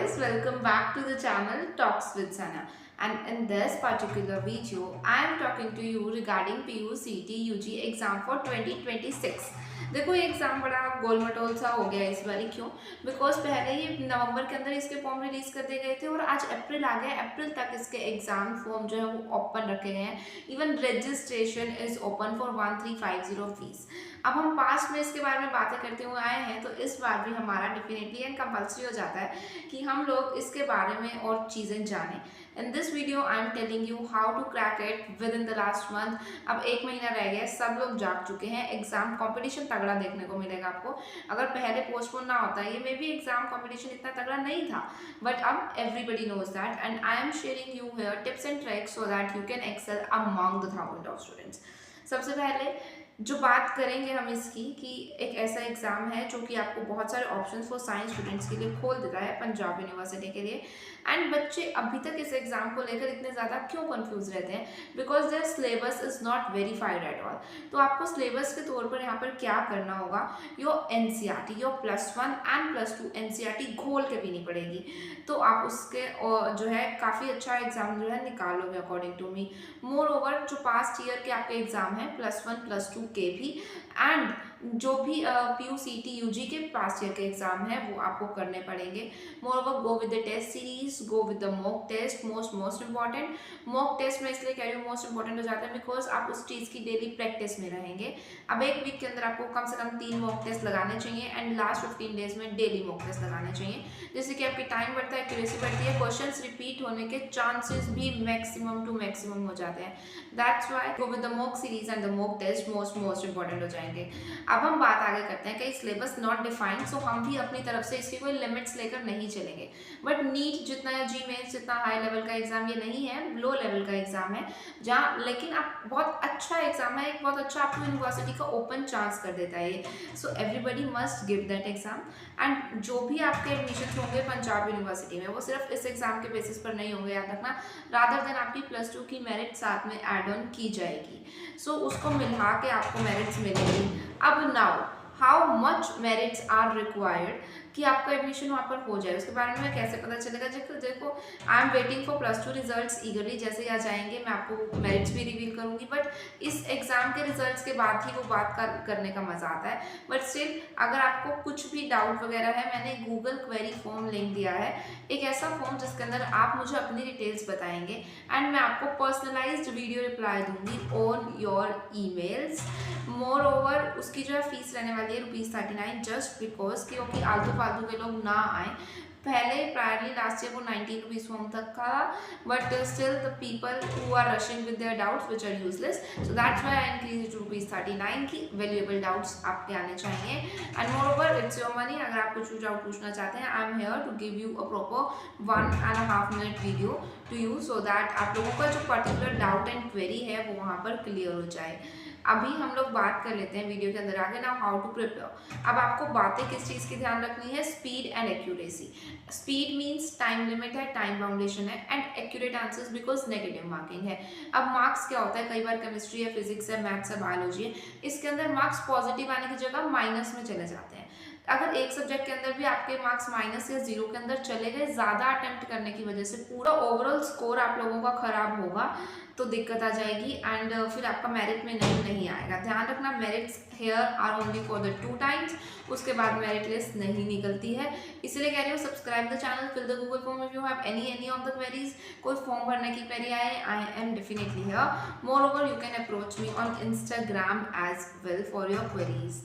guys, welcome back to the channel Talks with Sana. And in this particular video, I am talking to you regarding PUCT UG exam for 2026. देखो ये exam बड़ा गोल मटोल सा हो गया इस बारी। क्यों? बिकॉज पहले ही नवंबर के अंदर इसके फॉर्म रिलीज कर दिए गए थे और आज अप्रैल आ गया। अप्रैल तक इसके एग्जाम फॉर्म जो है वो ओपन रखे गए हैं। Even registration is open for 1350 fees. अब हम पास्ट में इसके बारे में बातें करते हुए आए हैं, तो इस बार भी हमारा डेफिनेटली एंड कंपल्सरी हो जाता है कि हम लोग इसके बारे में और चीज़ें जानें। In this video I am telling you how to crack it within the last month. अब 1 महीना रह गया, सब लोग जाग चुके हैं। एग्जाम कॉम्पिटिशन तगड़ा देखने को मिलेगा आपको। अगर पहले पोस्टपोन ना होता, ये मे भी एग्जाम कॉम्पिटिशन इतना तगड़ा नहीं था, बट अब everybody knows that and I am sharing you here tips and tricks so that you can excel among the 1000 of students. सबसे पहले जो बात करेंगे हम इसकी कि एक ऐसा एग्ज़ाम है जो कि आपको बहुत सारे ऑप्शंस फॉर साइंस स्टूडेंट्स के लिए खोल देता है पंजाब यूनिवर्सिटी के लिए। एंड बच्चे अभी तक इस एग्ज़ाम को लेकर इतने ज़्यादा क्यों कंफ्यूज रहते हैं? Because there syllabus is not verified at all. तो आपको सिलेबस के तौर पर यहाँ पर क्या करना होगा, your NCERT, your +1 and +2 NCERT घोल के पीनी पड़ेगी। तो आप उसके जो है काफ़ी अच्छा एग्ज़ाम जो है निकालोगे according to me. Moreover जो पास्ट ईयर के आपके एग्ज़ाम हैं +1 +2 के भी, एंड जो भी PUCT UG के पास्ट ईयर के एग्जाम है वो आपको करने पड़ेंगे। Moreover go with the test series, go with the mock test. Most important mock test में इसलिए कह रही हूँ मोस्ट इंपॉर्टेंट हो जाता है बिकॉज आप उस चीज़ की डेली प्रैक्टिस में रहेंगे। अब 1 वीक के अंदर आपको कम से कम 3 मॉक टेस्ट लगाने चाहिए एंड लास्ट 15 डेज में डेली मॉक टेस्ट लगाने चाहिए, जिससे कि आपकी टाइम बढ़ता है, एक्यूरेसी बढ़ती है, क्वेश्चन रिपीट होने के चांसेस भी मैक्सिमम टू मैक्सिमम हो जाते हैं। That's why go with the mock series and the mock test most important हो जाएंगे। अब हम बात आगे करते हैं कि सिलेबस नॉट डिफाइंड, सो हम भी अपनी तरफ से इसकी कोई लिमिट्स लेकर नहीं चलेंगे। बट नीट जितना या जी मेंस जितना हाई लेवल का एग्जाम ये नहीं है, लो लेवल का एग्जाम है, जहाँ लेकिन आप बहुत अच्छा एग्जाम है, एक बहुत अच्छा आपको यूनिवर्सिटी का ओपन चांस कर देता है ये। So everybody must give that exam. And जो भी आपके एडमिशन होंगे पंजाब यूनिवर्सिटी में वो सिर्फ इस एग्जाम के बेसिस पर नहीं होंगे, याद रखना। रादर देन आपकी +2 की मेरिट साथ में एड ऑन की जाएगी। सो उसको मिला के आपको मेरिट्स मिलेगी। अब now how much merits are required कि आपका एडमिशन वहाँ पर हो जाए, उसके बारे में कैसे पता चलेगा? देखो I am waiting for +2 results ईगरली। जैसे ही आ जाएंगे मैं आपको मेरिट्स भी रिवील करूँगी, बट इस एग्ज़ाम के रिजल्ट्स के बाद ही वो बात करने का मज़ा आता है। बट स्टिल अगर आपको कुछ भी डाउट वगैरह है, मैंने गूगल क्वेरी फॉर्म लिंक दिया है, एक ऐसा फॉर्म जिसके अंदर आप मुझे अपनी डिटेल्स बताएंगे एंड मैं आपको पर्सनलाइज्ड वीडियो रिप्लाई दूंगी on your emails. More over उसकी जो है फीस रहने वाली है ₹39, जस्ट बिकॉज क्योंकि आलतू फालतू के लोग ना आए। पहले प्रायरली लास्ट ईयर वो 19 रुपीज़ फॉर्म तक का, but still the people who are rushing with their doubts which are useless, so that's why I increase to ₹39 की वैल्यूएबल डाउट्स आपके आने चाहिए। And moreover it's your money. अगर आप कुछ डाउट पूछना चाहते हैं, I am here to give you a proper 1.5 minute video to you, so that आप लोगों का जो पर्टिकुलर डाउट एंड क्वेरी है वो वहाँ पर क्लियर हो जाए। अभी हम लोग बात कर लेते हैं वीडियो के अंदर आगे ना हाउ टू प्रिपेयर। अब आपको बातें किस चीज़ की ध्यान रखनी है? Speed and accuracy. Speed means time limit है, टाइम बाउंडेशन है, and accurate answers because negative marking है। अब मार्क्स क्या होता है, कई बार केमिस्ट्री है, फिजिक्स है, मैथ्स है, बायोलॉजी है, इसके अंदर मार्क्स पॉजिटिव आने की जगह माइनस में चले जाते हैं। अगर एक सब्जेक्ट के अंदर भी आपके मार्क्स माइनस या 0 के अंदर चले गए ज़्यादा अटेम्प्ट करने की वजह से, पूरा ओवरऑल स्कोर आप लोगों का खराब होगा, तो दिक्कत आ जाएगी एंड फिर आपका मेरिट में नहीं आएगा। ध्यान रखना, merits here are only for the 2 times, उसके बाद मेरिट लिस्ट नहीं निकलती है। इसलिए कह रही हूँ subscribe the channel, fill the Google form if you have any of the queries. कोई फॉर्म भरने की क्वेरी आए, I am definitely here. Moreover you can approach me on Instagram as well for your queries.